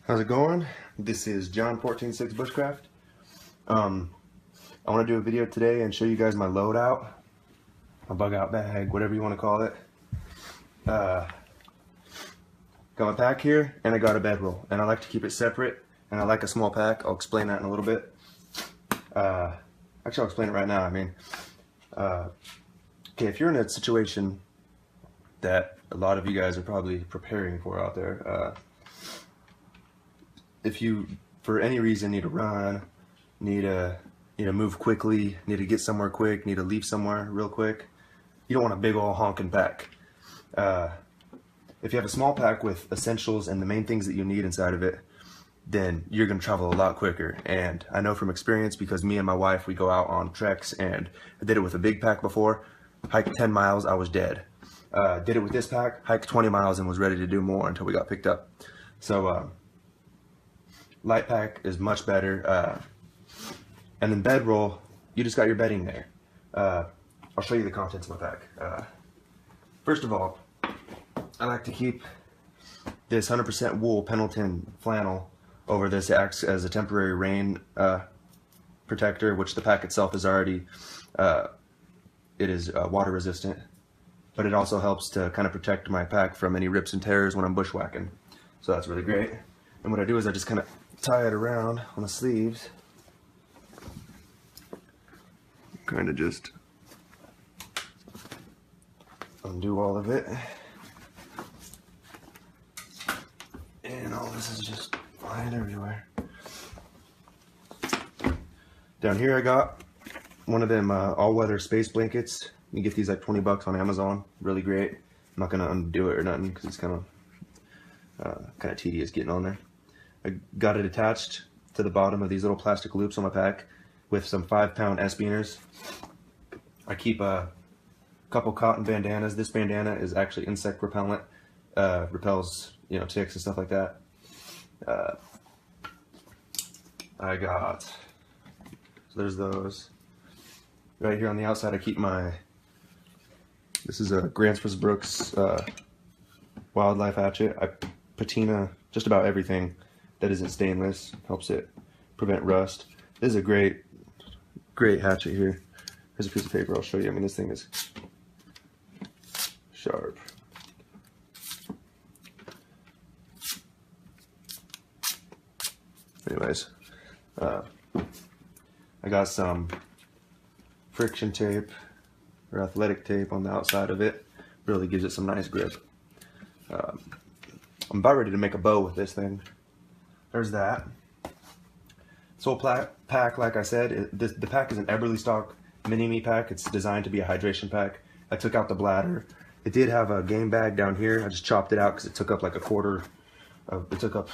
How's it going? This is John 146 Bushcraft. I want to do a video today and show you guys my loadout, my bug out bag, whatever you want to call it. Got my pack here, and I got a bedroll, and I like to keep it separate, and I like a small pack. I'll explain that in a little bit. Actually, I'll explain it right now. Okay, if you're in a situation that a lot of you guys are probably preparing for out there, if you, for any reason, need to run, need to move quickly, need to get somewhere quick, need to leave somewhere real quick, you don't want a big old honking pack. If you have a small pack with essentials and the main things that you need inside of it, then you're going to travel a lot quicker. And I know from experience, because me and my wife, we go out on treks, and I did it with a big pack before. Hiked 10 miles, I was dead. Did it with this pack, hiked 20 miles and was ready to do more until we got picked up. So light pack is much better. And then bedroll, you just got your bedding there. I'll show you the contents of my pack. First of all, I like to keep this 100% wool Pendleton flannel over this. It acts as a temporary rain protector, which the pack itself is already, it is water resistant, but it also helps to kind of protect my pack from any rips and tears when I'm bushwhacking. So that's really great. And what I do is I just kind of tie it around on the sleeves, kind of just undo all of it, and all this is just flying everywhere. Down here I got one of them all-weather space blankets. You can get these like 20 bucks on Amazon. Really great. I'm not gonna undo it or nothing because it's kind of tedious getting on there. I got it attached to the bottom of these little plastic loops on my pack with some 5-pound S-beaners. I keep a couple cotton bandanas. This bandana is actually insect repellent, repels ticks and stuff like that. I got, so there's those. Right here on the outside I keep my, this is a Grantsford Brooks wildlife hatchet. I patina just about everything that isn't stainless, helps it prevent rust. This is a great hatchet here. Here's a piece of paper I'll show you. I mean, this thing is sharp. Anyways, I got some friction tape or athletic tape on the outside of it. Really gives it some nice grip. I'm about ready to make a bow with this thing. There's that. This whole pack, like I said, the pack is an Eberly stock mini-me pack. It's designed to be a hydration pack. I took out the bladder. It did have a game bag down here. I just chopped it out because it took up like a quarter of, it took up,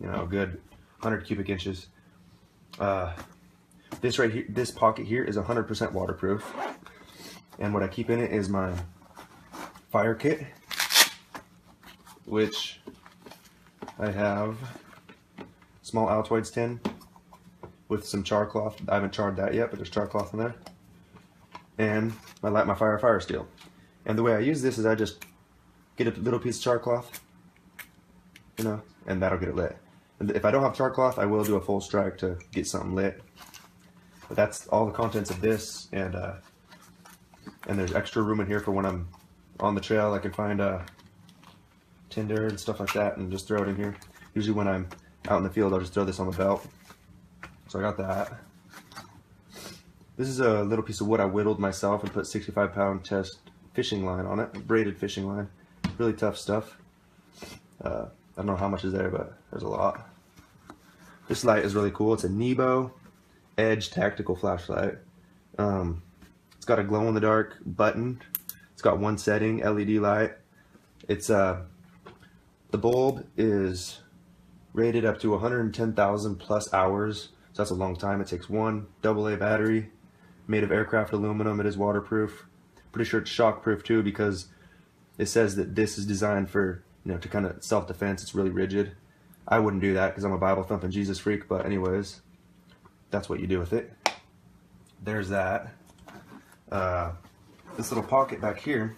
a good 100 cubic inches. This right here, this pocket here is 100% waterproof. And what I keep in it is my fire kit, which I have small Altoids tin with some char cloth. I haven't charred that yet, but there's char cloth in there. And I light my fire steel. And the way I use this is I just get a little piece of char cloth, and that'll get it lit. And if I don't have char cloth, I will do a full strike to get something lit. But that's all the contents of this, and there's extra room in here for when I'm on the trail. I can find tinder and stuff like that and just throw it in here. Usually when I'm out in the field, I'll just throw this on the belt. So I got that. This is a little piece of wood I whittled myself and put 65-pound test fishing line on it, braided fishing line. Really tough stuff. I don't know how much is there, but there's a lot. This light is really cool. It's a Nebo Edge tactical flashlight. It's got a glow-in-the-dark button. It's got one setting, LED light. It's the bulb is rated up to 110,000 plus hours, so that's a long time. It takes one AA battery, made of aircraft aluminum. It is waterproof. Pretty sure it's shockproof too, because it says that this is designed for to kind of self-defense. It's really rigid. I wouldn't do that because I'm a Bible thumping Jesus freak, but anyways, that's what you do with it. There's that. This little pocket back here,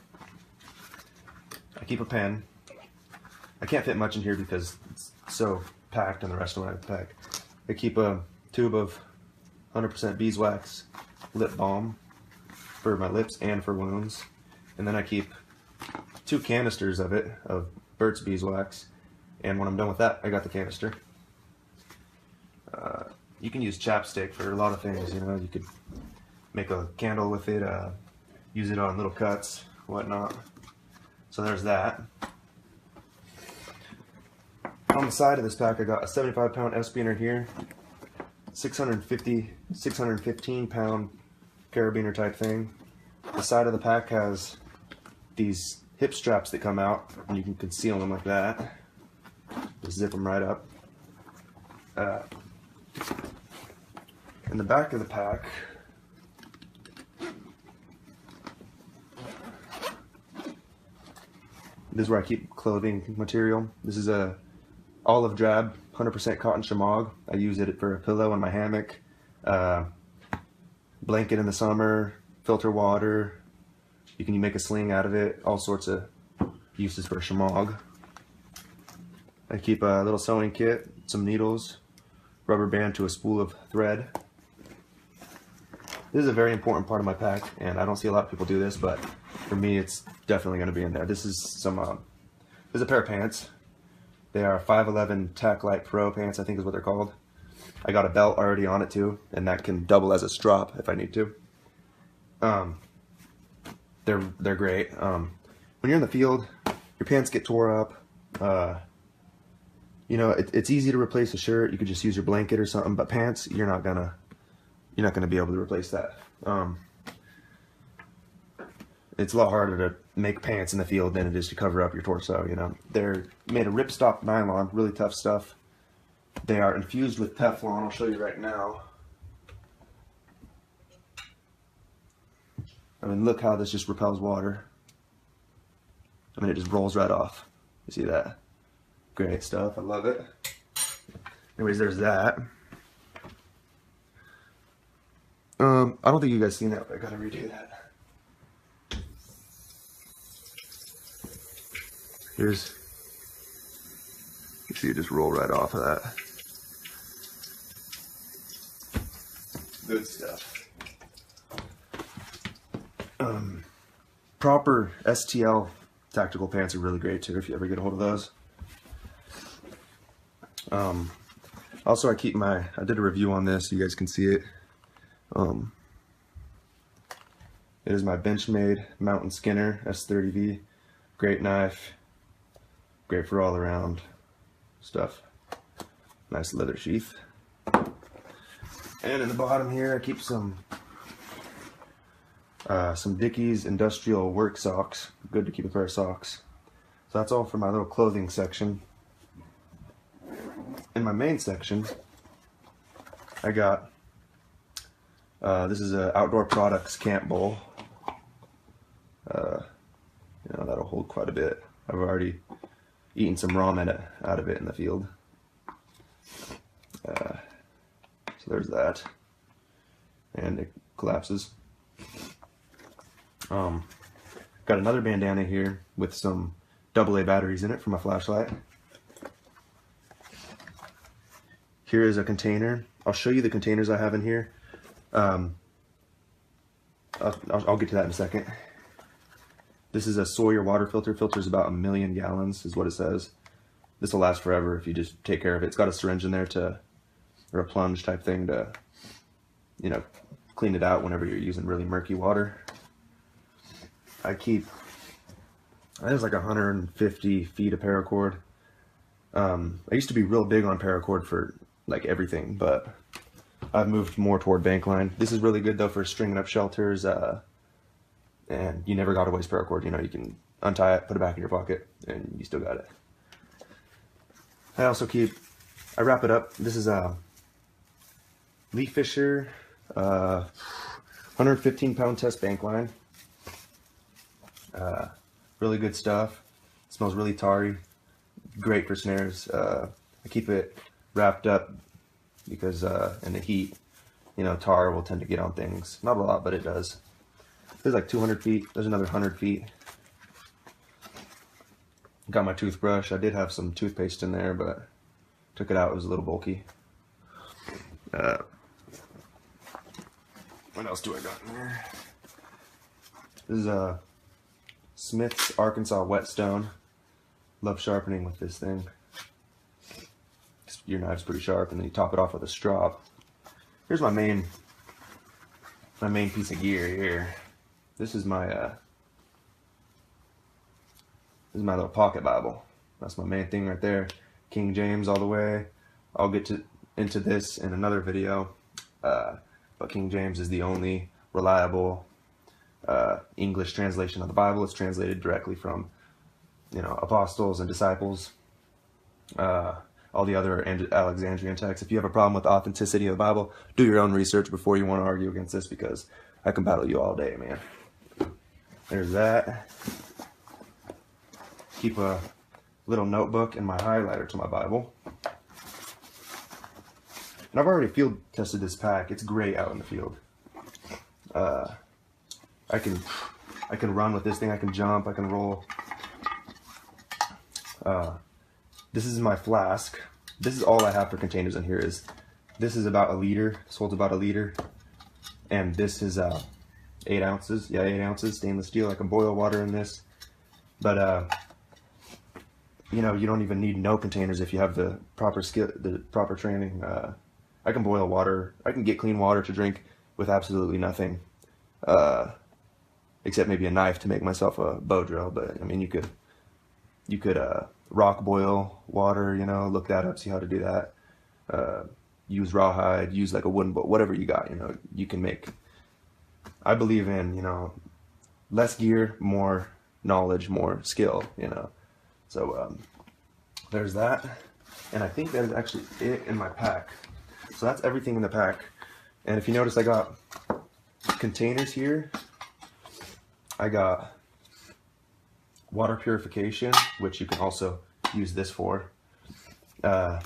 I keep a pen. I can't fit much in here because it's so packed and the rest of what I pack. I keep a tube of 100% beeswax lip balm for my lips and for wounds. And then I keep 2 canisters of it, of Burt's beeswax. And when I'm done with that, I got the canister. You can use chapstick for a lot of things, you know. You could make a candle with it, use it on little cuts, whatnot. So there's that. On the side of this pack, I got a 75-pound S-beaner here, 615 pound carabiner type thing. The side of the pack has these hip straps that come out, and you can conceal them like that. Just zip them right up. In the back of the pack, this is where I keep clothing material. This is a olive drab, 100% cotton chamois. I use it for a pillow in my hammock, blanket in the summer, filter water. You can make a sling out of it, all sorts of uses for a chamois. I keep a little sewing kit, some needles, rubber band to a spool of thread. This is a very important part of my pack, and I don't see a lot of people do this, but for me it's definitely going to be in there. This is some, this is a pair of pants. They are 511 Tack Light Pro pants, I think is what they're called. I got a belt already on it too, and that can double as a strap if I need to. They're great. When you're in the field, your pants get tore up. You know, it's easy to replace a shirt. You could just use your blanket or something, but pants, you're not gonna be able to replace that. It's a lot harder to make pants in the field than it is to cover up your torso, you know. They're made of ripstop nylon, really tough stuff. They are infused with Teflon. I'll show you right now. I mean, look how this just repels water. I mean, it just rolls right off. You see that? Great stuff. I love it. Anyways, there's that. I don't think you guys seen that, but I gotta redo that. Here's, you see it just roll right off of that. Good stuff. Proper STL tactical pants are really great too, if you ever get a hold of those. Also, I did a review on this, so you guys can see it. It is my Benchmade Mountain Skinner S30V. Great knife. Great for all around stuff. Nice leather sheath. And in the bottom here, I keep some Dickies industrial work socks. Good to keep a pair of socks. So that's all for my little clothing section. In my main section, I got this is a Outdoor Products camp bowl. You know, that'll hold quite a bit. I've already eaten some ramen out of it in the field. So there's that, and it collapses. Got another bandana here with some AA batteries in it for my flashlight. Here is a container. I'll show you the containers I have in here. I'll get to that in a second. This is a Sawyer water filter. Filters about 1 million gallons is what it says. This will last forever if you just take care of it. It's got a syringe in there or a plunge type thing to, you know, clean it out whenever you're using really murky water. I think it's like 150 feet of paracord. I used to be real big on paracord for like everything, but I've moved more toward bank line. This is really good though for stringing up shelters, and you never gotta waste paracord. You know, you can untie it, put it back in your pocket, and you still got it. I also I wrap it up. This is a Lee Fisher 115 pound test bank line. Really good stuff. It smells really tarry. Great for snares. I keep it wrapped up because in the heat, you know, tar will tend to get on things. Not a lot, but it does. There's like 200 feet. There's another 100 feet. Got my toothbrush. I did have some toothpaste in there, but Took it out, it was a little bulky. What else do I got in there? This is a Smith's Arkansas Whetstone. Love sharpening with this thing. Your knife's pretty sharp, and then you top it off with a strop. Here's my main piece of gear here. This is my little pocket Bible. That's my main thing right there. King James all the way. I'll get into this in another video. But King James is the only reliable English translation of the Bible. It's translated directly from, apostles and disciples. All the other Alexandrian texts. If you have a problem with the authenticity of the Bible, do your own research before you want to argue against this, because I can battle you all day, man. There's that. Keep a little notebook and my highlighter to my Bible. And I've already field tested this pack. It's great out in the field. I can run with this thing. I can jump. I can roll. This is my flask. This is all I have for containers in here. This is about 1 liter. This holds about 1 liter. And this is 8 ounces. Yeah, 8 ounces stainless steel. I can boil water in this. But you don't even need no containers if you have the proper skill, the proper training. I can boil water. I can get clean water to drink with absolutely nothing, except maybe a knife to make myself a bow drill. But I mean, you could rock boil water. Look that up, see how to do that. Use rawhide. Use like a wooden bowl. Whatever you got, you can make. I believe in less gear, more knowledge, more skill. So there's that, and I think that is actually it in my pack. So that's everything in the pack. And if you notice, I got containers here. I got water purification, which you can also use this for. I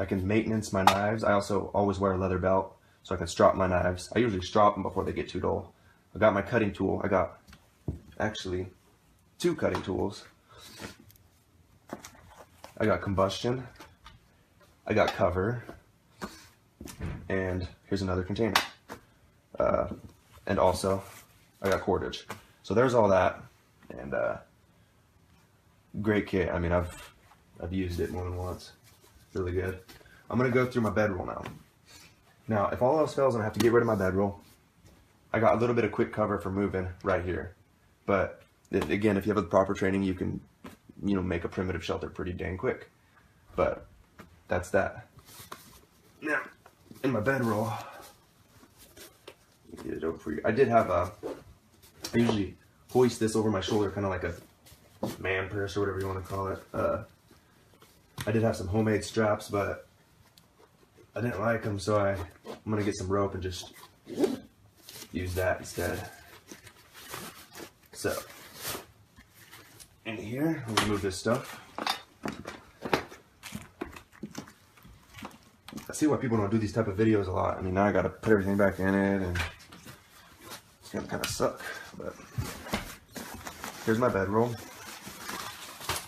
can maintenance my knives. I also always wear a leather belt so I can strop my knives. I usually strop them before they get too dull. I got my cutting tool. I got actually 2 cutting tools. I got combustion, I got cover, and here's another container. And also, I got cordage. So there's all that, and great kit. I mean, I've used it more than once. Really good. I'm gonna go through my bedroll now. Now, if all else fails and I have to get rid of my bedroll, I got a little bit of quick cover for moving right here. But again, if you have the proper training, you can make a primitive shelter pretty dang quick. But that's that. Now, in my bedroll, get it over for you. I did have I usually hoist this over my shoulder, kind of like a man purse or whatever you want to call it. I did have some homemade straps, but I didn't like them, so I'm gonna get some rope and just use that instead. So, in here, I'm gonna move this stuff. I see why people don't do these type of videos a lot. I mean, now I gotta put everything back in it, and it's gonna kind of suck. But here's my bedroll.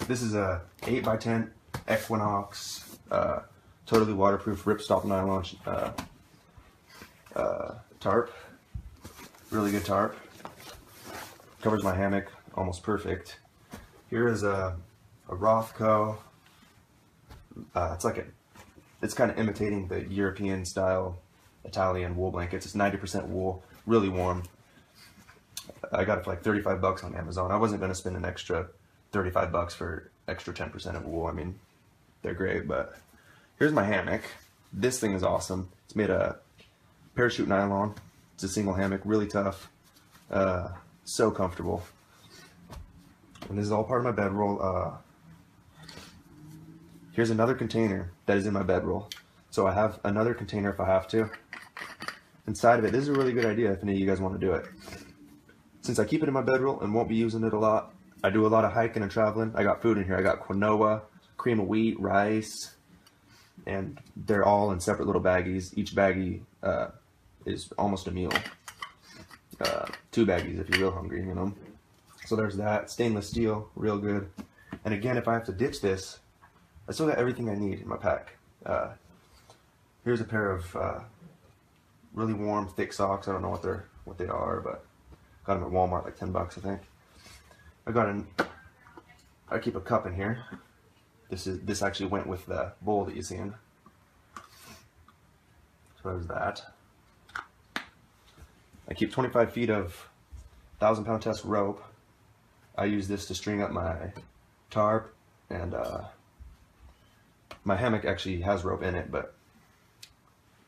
This is a 8x10 Equinox, totally waterproof ripstop nylon tarp. Really good tarp. Covers my hammock almost perfect. Here is a Rothco. It's kind of imitating the European style Italian wool blankets. It's 90% wool, really warm. I got it for like 35 bucks on Amazon. I wasn't going to spend an extra 35 bucks for extra 10% of wool. I mean, they're great, but here's my hammock. This thing is awesome. It's made of parachute nylon. It's a single hammock, really tough, so comfortable. And this is all part of my bedroll. Here's another container that is in my bedroll. So I have another container if I have to. Inside of it, this is a really good idea if any of you guys want to do it. Since I keep it in my bedroll and won't be using it a lot, I do a lot of hiking and traveling. I got food in here. I got quinoa, cream of wheat, rice, and they're all in separate little baggies. Each baggie is almost a meal. 2 baggies if you're real hungry, So there's that. Stainless steel, real good. And again, if I have to ditch this, I still got everything I need in my pack. Here's a pair of really warm, thick socks. I don't know what they are, but got them at Walmart, like 10 bucks, I think. I keep a cup in here. This actually went with the bowl that you see in. So there's that. I keep 25 feet of 1,000-pound test rope. I use this to string up my tarp, and my hammock actually has rope in it, but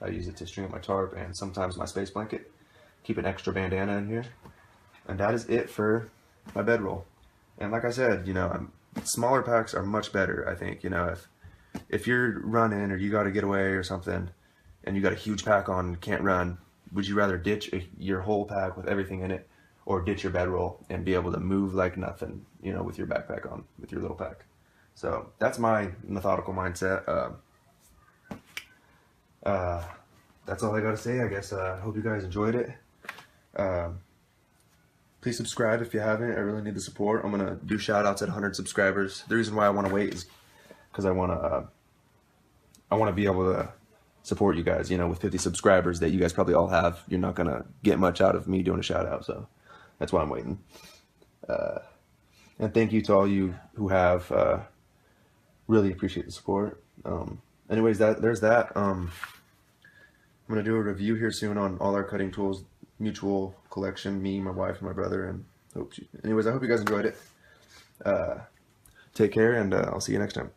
I use it to string up my tarp and sometimes my space blanket. Keep an extra bandana in here. And that is it for my bedroll. And like I said, you know, smaller packs are much better, I think. You know, if you're running or you got to get away or something and you got a huge pack on and can't run, would you rather ditch your whole pack with everything in it, or ditch your bedroll and be able to move like nothing, you know, with your backpack on, with your little pack? So that's my methodical mindset. That's all I got to say, I guess. I hope you guys enjoyed it. Please subscribe if you haven't. I really need the support. I'm going to do shout outs at 100 subscribers. The reason why I want to wait is because I want to be able to support you guys, you know, with 50 subscribers that you guys probably all have. You're not going to get much out of me doing a shout out, so that's why I'm waiting. And thank you to all you who have. Really appreciate the support. Anyways, there's that. I'm going to do a review here soon on all our cutting tools, mutual collection, me, my wife, and my brother. And anyways, I hope you guys enjoyed it. Take care, and I'll see you next time.